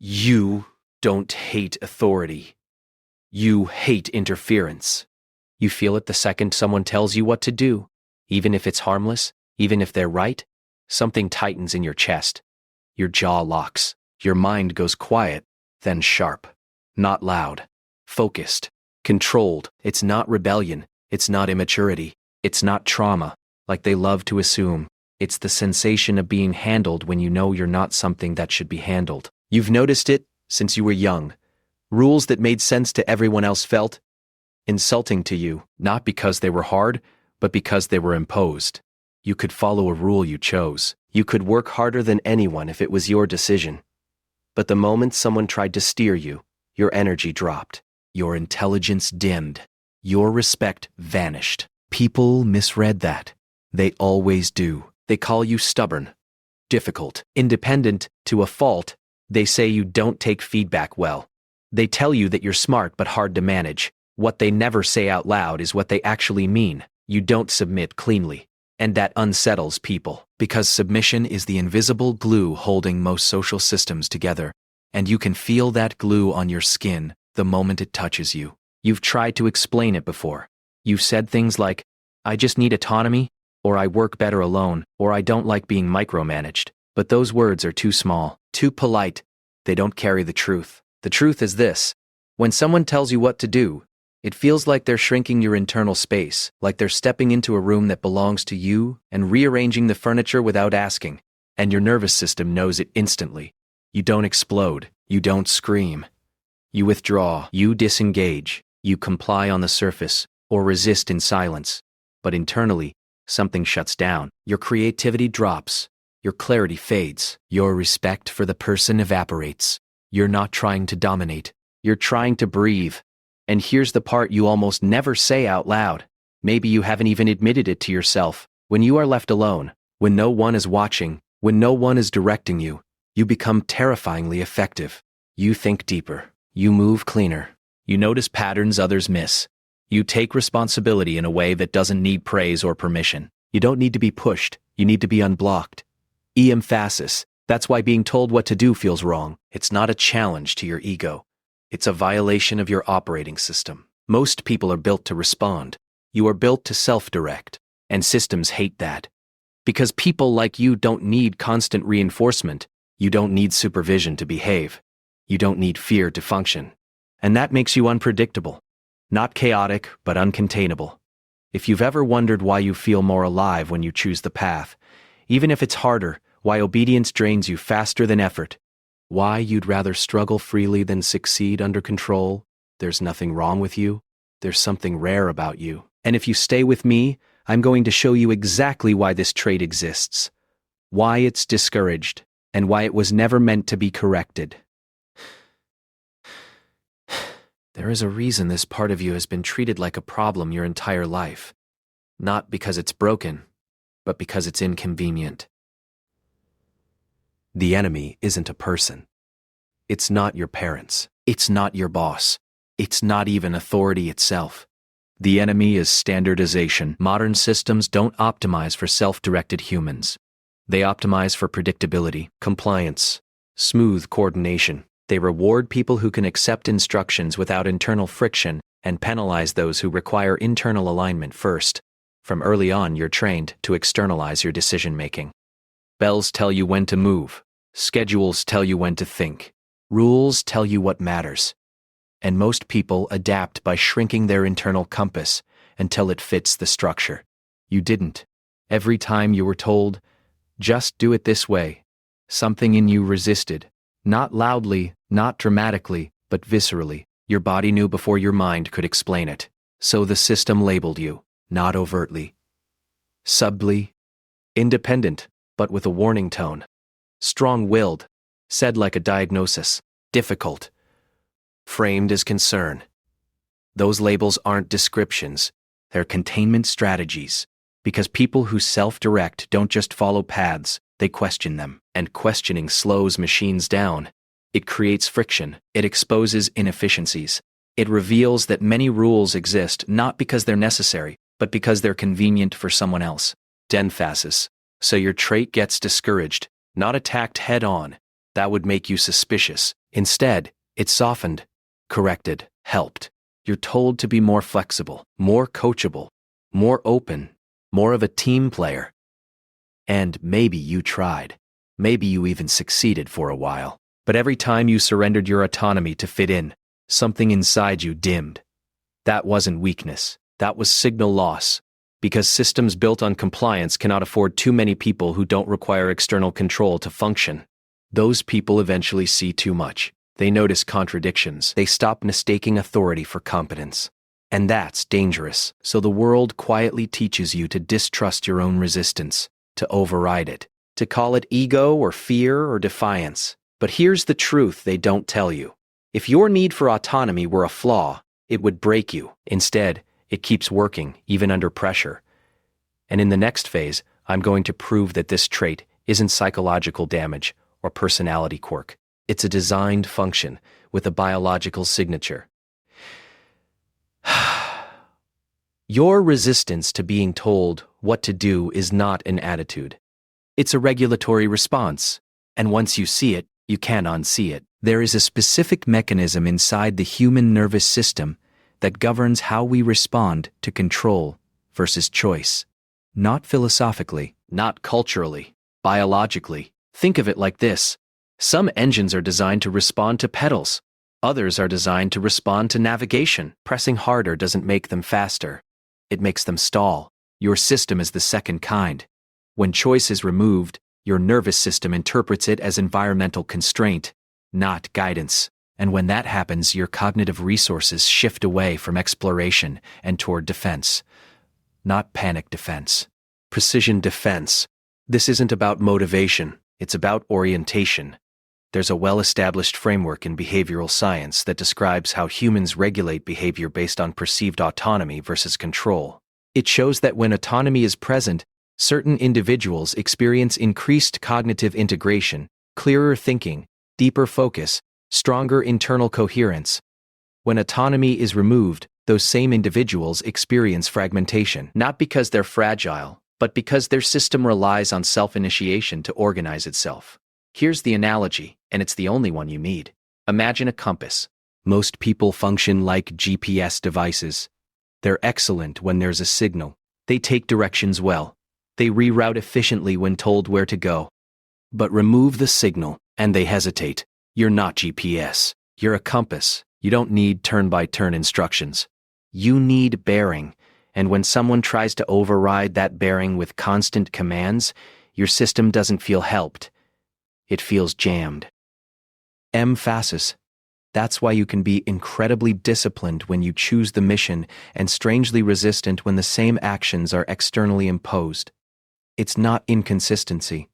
You don't hate authority. You hate interference. You feel it the second someone tells you what to do. Even if it's harmless, even if they're right, something tightens in your chest. Your jaw locks. Your mind goes quiet, then sharp. Not loud. Focused. Controlled. It's not rebellion. It's not immaturity. It's not trauma, like they love to assume. It's the sensation of being handled when you know you're not something that should be handled. You've noticed it since you were young. Rules that made sense to everyone else felt insulting to you, not because they were hard, but because they were imposed. You could follow a rule you chose. You could work harder than anyone if it was your decision. But the moment someone tried to steer you, your energy dropped. Your intelligence dimmed. Your respect vanished. People misread that. They always do. They call you stubborn, difficult, independent, to a fault. They say you don't take feedback well. They tell you that you're smart but hard to manage. What they never say out loud is what they actually mean. You don't submit cleanly. And that unsettles people, because submission is the invisible glue holding most social systems together, and you can feel that glue on your skin the moment it touches you. You've tried to explain it before. You've said things like, "I just need autonomy," or "I work better alone," or "I don't like being micromanaged." But those words are too small, too polite. They don't carry the truth. The truth is this: when someone tells you what to do, it feels like they're shrinking your internal space, like they're stepping into a room that belongs to you and rearranging the furniture without asking, and your nervous system knows it instantly. You don't explode. You don't scream. You withdraw. You disengage. You comply on the surface, or resist in silence. But internally, something shuts down. Your creativity drops. Your clarity fades. Your respect for the person evaporates. You're not trying to dominate. You're trying to breathe. And here's the part you almost never say out loud. Maybe you haven't even admitted it to yourself. When you are left alone, when no one is watching, when no one is directing you, you become terrifyingly effective. You think deeper. You move cleaner. You notice patterns others miss. You take responsibility in a way that doesn't need praise or permission. You don't need to be pushed. You need to be unblocked. Emphasis. That's why being told what to do feels wrong. It's not a challenge to your ego. It's a violation of your operating system. Most people are built to respond. You are built to self-direct. And systems hate that. Because people like you don't need constant reinforcement. You don't need supervision to behave. You don't need fear to function. And that makes you unpredictable. Not chaotic, but uncontainable. If you've ever wondered why you feel more alive when you choose the path, even if it's harder, why obedience drains you faster than effort, why you'd rather struggle freely than succeed under control, there's nothing wrong with you. There's something rare about you. And if you stay with me, I'm going to show you exactly why this trait exists, why it's discouraged, and why it was never meant to be corrected. There is a reason this part of you has been treated like a problem your entire life. Not because it's broken, but because it's inconvenient. The enemy isn't a person. It's not your parents. It's not your boss. It's not even authority itself. The enemy is standardization. Modern systems don't optimize for self-directed humans. They optimize for predictability, compliance, smooth coordination. They reward people who can accept instructions without internal friction and penalize those who require internal alignment first. From early on, you're trained to externalize your decision-making. Bells tell you when to move. Schedules tell you when to think. Rules tell you what matters. And most people adapt by shrinking their internal compass until it fits the structure. You didn't. Every time you were told, "Just do it this way," something in you resisted. Not loudly, not dramatically, but viscerally. Your body knew before your mind could explain it. So the system labeled you, not overtly. Subtly. Independent, but with a warning tone. Strong-willed, said like a diagnosis. Difficult, framed as concern. Those labels aren't descriptions. They're containment strategies. Because people who self-direct don't just follow paths, they question them. And questioning slows machines down. It creates friction. It exposes inefficiencies. It reveals that many rules exist not because they're necessary, but because they're convenient for someone else. Emphasis. So your trait gets discouraged, not attacked head-on. That would make you suspicious. Instead, it softened, corrected, helped. You're told to be more flexible, more coachable, more open, more of a team player. And maybe you tried. Maybe you even succeeded for a while. But every time you surrendered your autonomy to fit in, something inside you dimmed. That wasn't weakness. That was signal loss. Because systems built on compliance cannot afford too many people who don't require external control to function. Those people eventually see too much. They notice contradictions. They stop mistaking authority for competence. And that's dangerous. So the world quietly teaches you to distrust your own resistance, to override it, to call it ego or fear or defiance. But here's the truth they don't tell you. If your need for autonomy were a flaw, it would break you. Instead, it keeps working, even under pressure. And in the next phase, I'm going to prove that this trait isn't psychological damage or personality quirk. It's a designed function with a biological signature. Your resistance to being told what to do is not an attitude. It's a regulatory response, and once you see it, you can't unsee it. There is a specific mechanism inside the human nervous system that governs how we respond to control versus choice. Not philosophically, not culturally, biologically. Think of it like this. Some engines are designed to respond to pedals. Others are designed to respond to navigation. Pressing harder doesn't make them faster. It makes them stall. Your system is the second kind. When choice is removed, your nervous system interprets it as environmental constraint, not guidance. And when that happens, your cognitive resources shift away from exploration and toward defense. Not panic defense. Precision defense. This isn't about motivation, it's about orientation. There's a well-established framework in behavioral science that describes how humans regulate behavior based on perceived autonomy versus control. It shows that when autonomy is present, certain individuals experience increased cognitive integration, clearer thinking, deeper focus, stronger internal coherence. When autonomy is removed, those same individuals experience fragmentation, not because they're fragile, but because their system relies on self-initiation to organize itself. Here's the analogy, and it's the only one you need. Imagine a compass. Most people function like GPS devices. They're excellent when there's a signal. They take directions well. They reroute efficiently when told where to go. But remove the signal, and they hesitate. You're not GPS. You're a compass. You don't need turn-by-turn instructions. You need bearing, and when someone tries to override that bearing with constant commands, your system doesn't feel helped. It feels jammed. Emphasis. That's why you can be incredibly disciplined when you choose the mission and strangely resistant when the same actions are externally imposed. It's not inconsistency.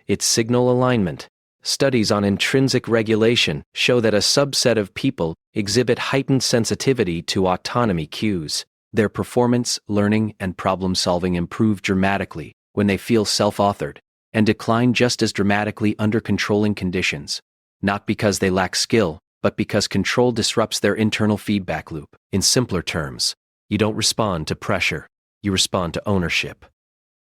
It's signal alignment. Studies on intrinsic regulation show that a subset of people exhibit heightened sensitivity to autonomy cues. Their performance, learning, and problem-solving improve dramatically when they feel self-authored, and decline just as dramatically under controlling conditions. Not because they lack skill, but because control disrupts their internal feedback loop. In simpler terms, you don't respond to pressure, you respond to ownership.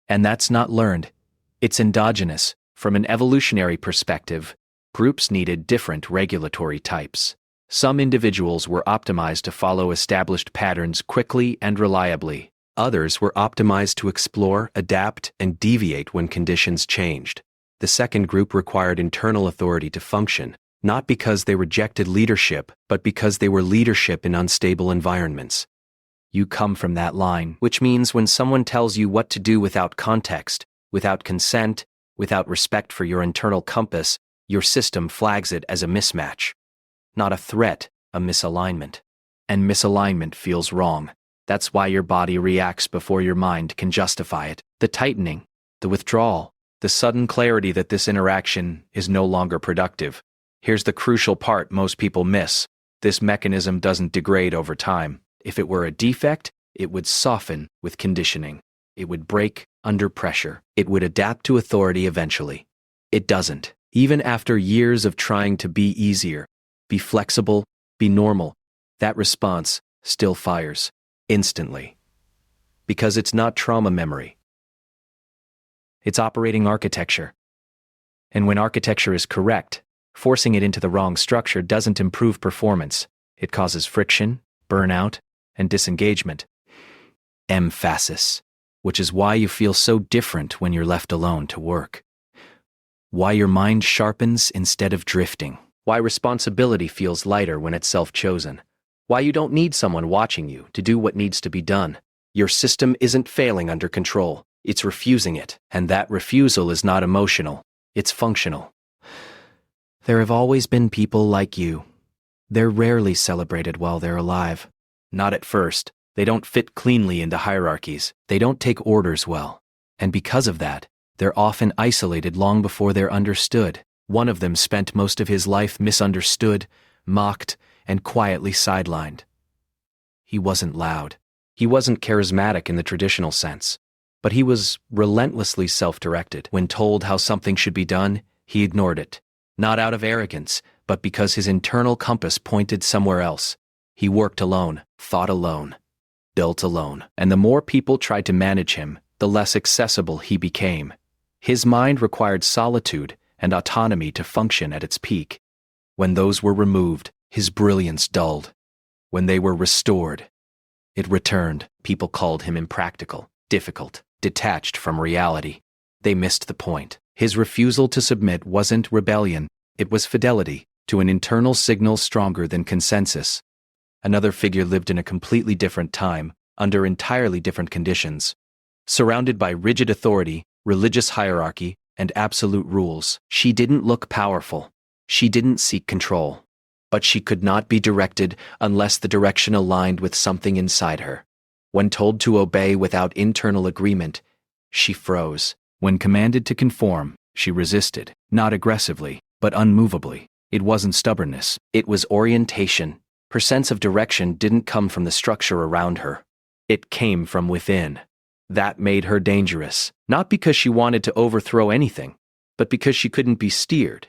And that's not learned. It's endogenous. From an evolutionary perspective, groups needed different regulatory types. Some individuals were optimized to follow established patterns quickly and reliably. Others were optimized to explore, adapt, and deviate when conditions changed. The second group required internal authority to function, not because they rejected leadership, but because they were leadership in unstable environments. You come from that line, which means when someone tells you what to do without context, without consent, without respect for your internal compass, your system flags it as a mismatch. Not a threat, a misalignment. And misalignment feels wrong. That's why your body reacts before your mind can justify it. The tightening, the withdrawal, the sudden clarity that this interaction is no longer productive. Here's the crucial part most people miss. This mechanism doesn't degrade over time. If it were a defect, it would soften with conditioning. It would break under pressure. It would adapt to authority eventually. It doesn't. Even after years of trying to be easier, be flexible, be normal, that response still fires instantly. Because it's not trauma memory. It's operating architecture. And when architecture is correct, Forcing it into the wrong structure doesn't improve performance. It causes friction, burnout, and disengagement. Emphasis, which is why you feel so different when you're left alone to work. Why your mind sharpens instead of drifting. Why responsibility feels lighter when it's self-chosen. Why you don't need someone watching you to do what needs to be done. Your system isn't failing under control. It's refusing it, and that refusal is not emotional. It's functional. There have always been people like you. They're rarely celebrated while they're alive. Not at first. They don't fit cleanly into hierarchies. They don't take orders well. And because of that, they're often isolated long before they're understood. One of them spent most of his life misunderstood, mocked, and quietly sidelined. He wasn't loud. He wasn't charismatic in the traditional sense. But he was relentlessly self-directed. When told how something should be done, he ignored it. Not out of arrogance, but because his internal compass pointed somewhere else. He worked alone, thought alone, built alone. And the more people tried to manage him, the less accessible he became. His mind required solitude and autonomy to function at its peak. When those were removed, his brilliance dulled. When they were restored, it returned. People called him impractical, difficult, detached from reality. They missed the point. His refusal to submit wasn't rebellion, it was fidelity to an internal signal stronger than consensus. Another figure lived in a completely different time, under entirely different conditions. Surrounded by rigid authority, religious hierarchy, and absolute rules, she didn't look powerful. She didn't seek control. But she could not be directed unless the direction aligned with something inside her. When told to obey without internal agreement, she froze. When commanded to conform, she resisted, not aggressively, but unmovably. It wasn't stubbornness, it was orientation. Her sense of direction didn't come from the structure around her. It came from within. That made her dangerous, not because she wanted to overthrow anything, but because she couldn't be steered.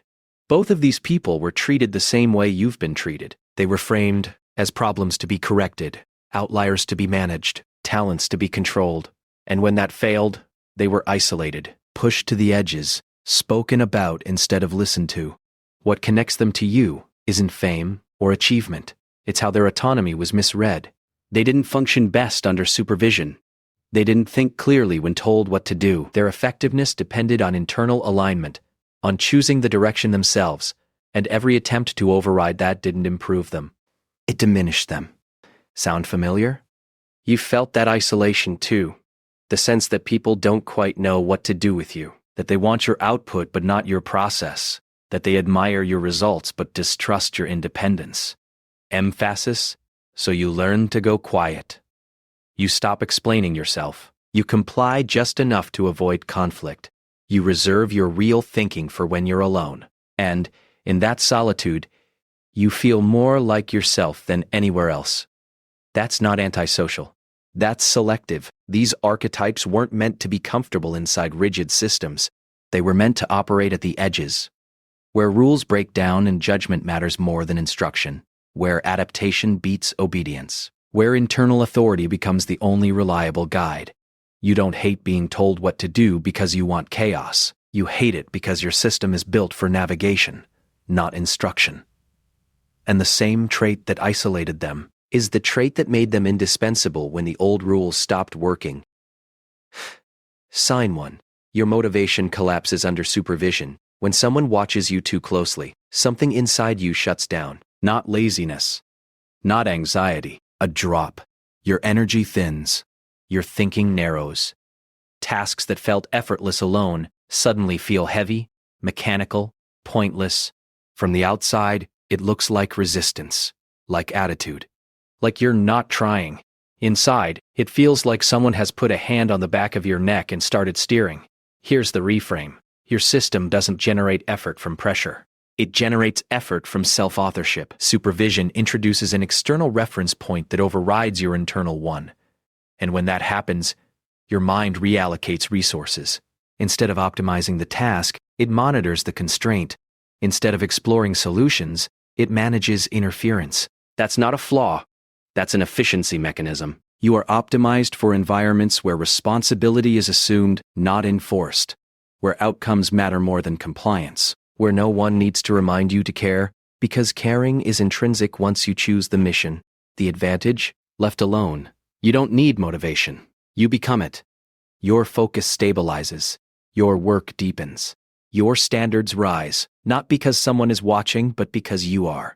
Both of these people were treated the same way you've been treated. They were framed as problems to be corrected, outliers to be managed, talents to be controlled. And when that failed, they were isolated, pushed to the edges, spoken about instead of listened to. What connects them to you isn't fame or achievement. It's how their autonomy was misread. They didn't function best under supervision. They didn't think clearly when told what to do. Their effectiveness depended on internal alignment, on choosing the direction themselves, and every attempt to override that didn't improve them. It diminished them. Sound familiar? You felt that isolation too. The sense that people don't quite know what to do with you, that they want your output but not your process, that they admire your results but distrust your independence. Emphasis, so you learn to go quiet. You stop explaining yourself. You comply just enough to avoid conflict. You reserve your real thinking for when you're alone. And, in that solitude, you feel more like yourself than anywhere else. That's not antisocial. That's selective. These archetypes weren't meant to be comfortable inside rigid systems. They were meant to operate at the edges, where rules break down and judgment matters more than instruction, where adaptation beats obedience, where internal authority becomes the only reliable guide. You don't hate being told what to do because you want chaos. You hate it because your system is built for navigation, not instruction. And the same trait that isolated them is the trait that made them indispensable when the old rules stopped working. Sign 1. Your motivation collapses under supervision. When someone watches you too closely, something inside you shuts down. Not laziness, not anxiety, a drop. Your energy thins. Your thinking narrows. Tasks that felt effortless alone suddenly feel heavy, mechanical, pointless. From the outside, it looks like resistance, like attitude, like you're not trying. Inside, it feels like someone has put a hand on the back of your neck and started steering. Here's the reframe. Your system doesn't generate effort from pressure. It generates effort from self-authorship. Supervision introduces an external reference point that overrides your internal one. And when that happens, your mind reallocates resources. Instead of optimizing the task, it monitors the constraint. Instead of exploring solutions, it manages interference. That's not a flaw. That's an efficiency mechanism. You are optimized for environments where responsibility is assumed, not enforced, where outcomes matter more than compliance. where no one needs to remind you to care, because caring is intrinsic once you choose the mission. The advantage? Left alone. You don't need motivation. You become it. Your focus stabilizes. Your work deepens. Your standards rise, not because someone is watching, but because you are.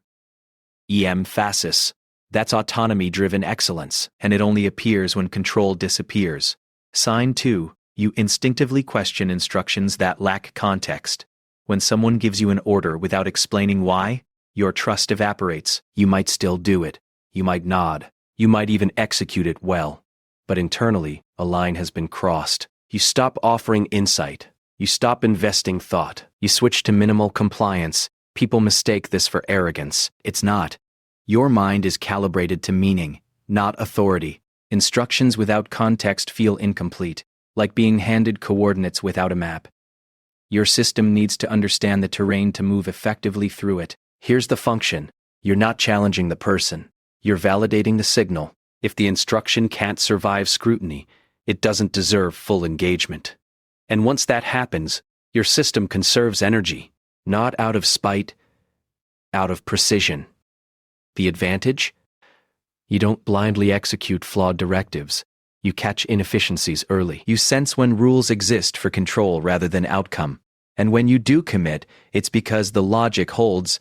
Emphasis. That's autonomy-driven excellence, and it only appears when control disappears. Sign 2. You instinctively question instructions that lack context. When someone gives you an order without explaining why, your trust evaporates. You might still do it. You might nod. You might even execute it well. But internally, a line has been crossed. You stop offering insight. You stop investing thought. You switch to minimal compliance. People mistake this for arrogance. It's not. Your mind is calibrated to meaning, not authority. Instructions without context feel incomplete, like being handed coordinates without a map. Your system needs to understand the terrain to move effectively through it. Here's the function. You're not challenging the person. You're validating the signal. If the instruction can't survive scrutiny, it doesn't deserve full engagement. And once that happens, your system conserves energy, not out of spite, out of precision. The advantage? You don't blindly execute flawed directives. You catch inefficiencies early. You sense when rules exist for control rather than outcome. And when you do commit, it's because the logic holds,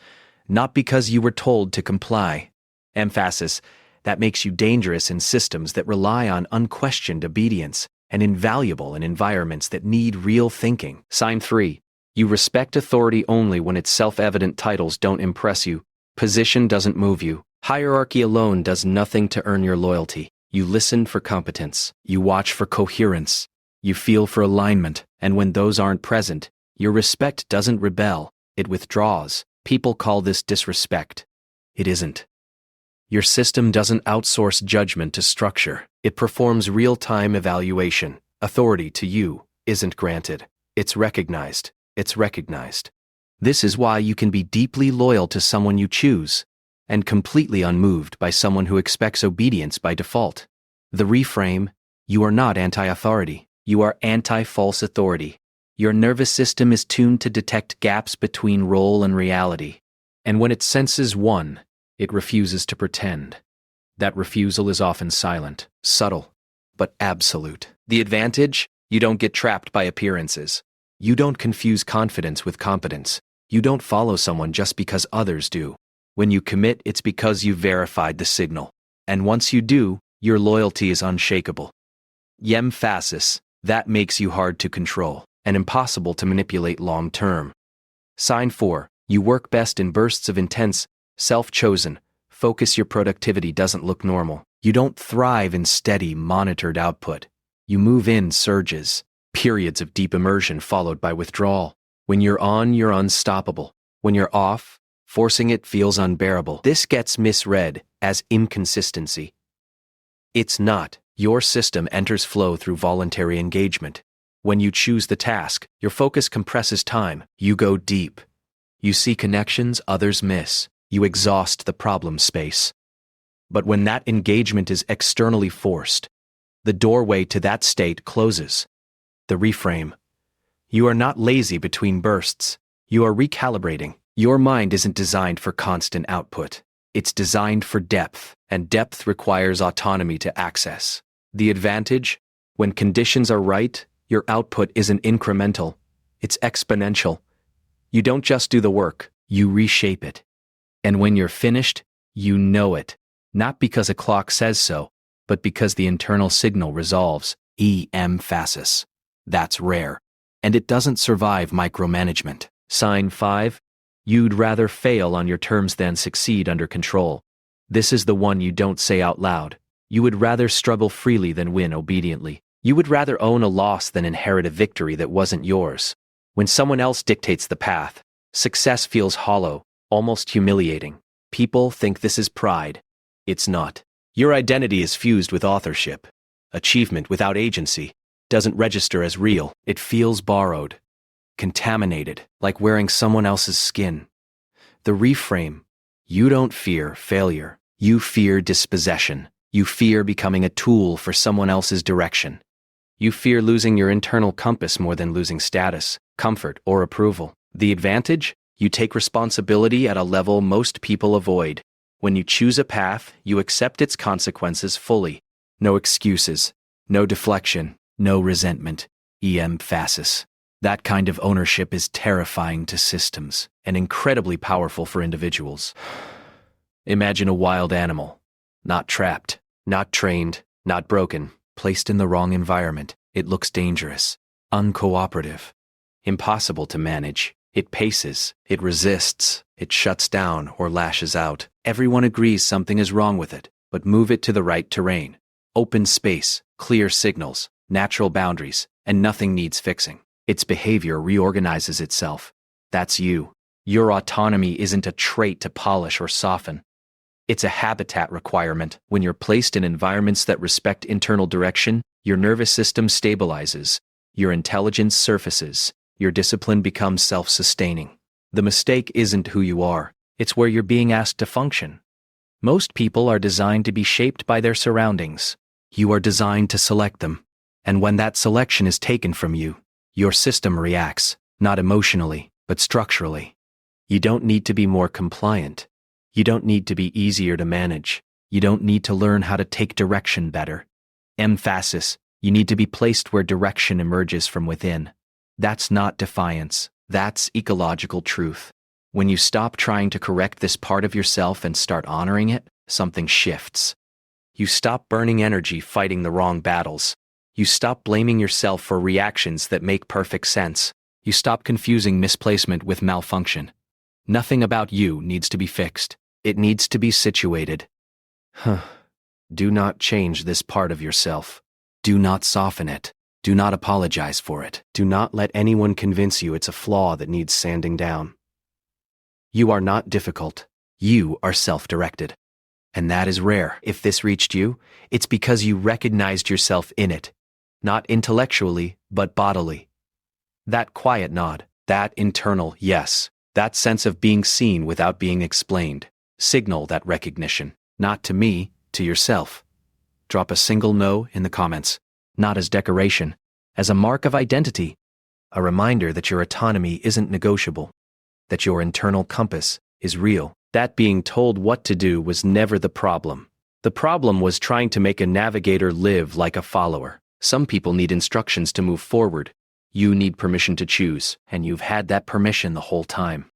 not because you were told to comply. Emphasis. That makes you dangerous in systems that rely on unquestioned obedience, and invaluable in environments that need real thinking. Sign 3. You respect authority only when its self-evident titles don't impress you. Position doesn't move you. Hierarchy alone does nothing to earn your loyalty. You listen for competence. You watch for coherence. You feel for alignment. And when those aren't present, your respect doesn't rebel. It withdraws. People call this disrespect. It isn't. Your system doesn't outsource judgment to structure. It performs real-time evaluation. Authority to you isn't granted. It's recognized. It's recognized. This is why you can be deeply loyal to someone you choose, and completely unmoved by someone who expects obedience by default. The reframe: you are not anti-authority. You are anti-false authority. Your nervous system is tuned to detect gaps between role and reality. And when it senses one, it refuses to pretend. That refusal is often silent, subtle, but absolute. The advantage? You don't get trapped by appearances. You don't confuse confidence with competence. You don't follow someone just because others do. When you commit, it's because you've verified the signal. And once you do, your loyalty is unshakable. Emphasis. That makes you hard to control and impossible to manipulate long-term. Sign 4. You work best in bursts of intense, self-chosen focus. Your productivity doesn't look normal. You don't thrive in steady, monitored output. You move in surges, periods of deep immersion followed by withdrawal. When you're on, you're unstoppable. When you're off, forcing it feels unbearable. This gets misread as inconsistency. It's not. Your system enters flow through voluntary engagement. When you choose the task, your focus compresses time. You go deep. You see connections others miss. You exhaust the problem space. But when that engagement is externally forced, the doorway to that state closes. The reframe. You are not lazy between bursts. You are recalibrating. Your mind isn't designed for constant output. It's designed for depth, and depth requires autonomy to access. The advantage? When conditions are right, your output isn't incremental. It's exponential. You don't just do the work, you reshape it. And when you're finished, you know it. Not because a clock says so, but because the internal signal resolves. Emphasis. That's rare. And it doesn't survive micromanagement. Sign 5. You'd rather fail on your terms than succeed under control. This is the one you don't say out loud. You would rather struggle freely than win obediently. You would rather own a loss than inherit a victory that wasn't yours. When someone else dictates the path, success feels hollow, almost humiliating. People think this is pride. It's not. Your identity is fused with authorship. Achievement without agency doesn't register as real. It feels borrowed, contaminated, like wearing someone else's skin. The reframe: you don't fear failure. You fear dispossession. You fear becoming a tool for someone else's direction. You fear losing your internal compass more than losing status, comfort, or approval. The advantage? You take responsibility at a level most people avoid. When you choose a path, you accept its consequences fully. No excuses, no deflection, no resentment. Emphasis. That kind of ownership is terrifying to systems and incredibly powerful for individuals. Imagine a wild animal. Not trapped, not trained, not broken, placed in the wrong environment. It looks dangerous, uncooperative, impossible to manage. It paces, it resists, it shuts down or lashes out. Everyone agrees something is wrong with it, but move it to the right terrain. Open space, clear signals, natural boundaries, and nothing needs fixing. Its behavior reorganizes itself. That's you. Your autonomy isn't a trait to polish or soften. It's a habitat requirement. When you're placed in environments that respect internal direction, your nervous system stabilizes, your intelligence surfaces, your discipline becomes self-sustaining. The mistake isn't who you are, it's where you're being asked to function. Most people are designed to be shaped by their surroundings. You are designed to select them. And when that selection is taken from you, your system reacts, not emotionally, but structurally. You don't need to be more compliant. You don't need to be easier to manage. You don't need to learn how to take direction better. Emphasis. You need to be placed where direction emerges from within. That's not defiance. That's ecological truth. When you stop trying to correct this part of yourself and start honoring it, something shifts. You stop burning energy fighting the wrong battles. You stop blaming yourself for reactions that make perfect sense. You stop confusing misplacement with malfunction. Nothing about you needs to be fixed. It needs to be situated. Do not change this part of yourself. Do not soften it. Do not apologize for it. Do not let anyone convince you it's a flaw that needs sanding down. You are not difficult. You are self-directed. And that is rare. If this reached you, it's because you recognized yourself in it. Not intellectually, but bodily. That quiet nod, that internal yes, that sense of being seen without being explained, signal that recognition, not to me, to yourself. Drop a single no in the comments, not as decoration, as a mark of identity, a reminder that your autonomy isn't negotiable, that your internal compass is real. That being told what to do was never the problem. The problem was trying to make a navigator live like a follower. Some people need instructions to move forward. You need permission to choose, and you've had that permission the whole time.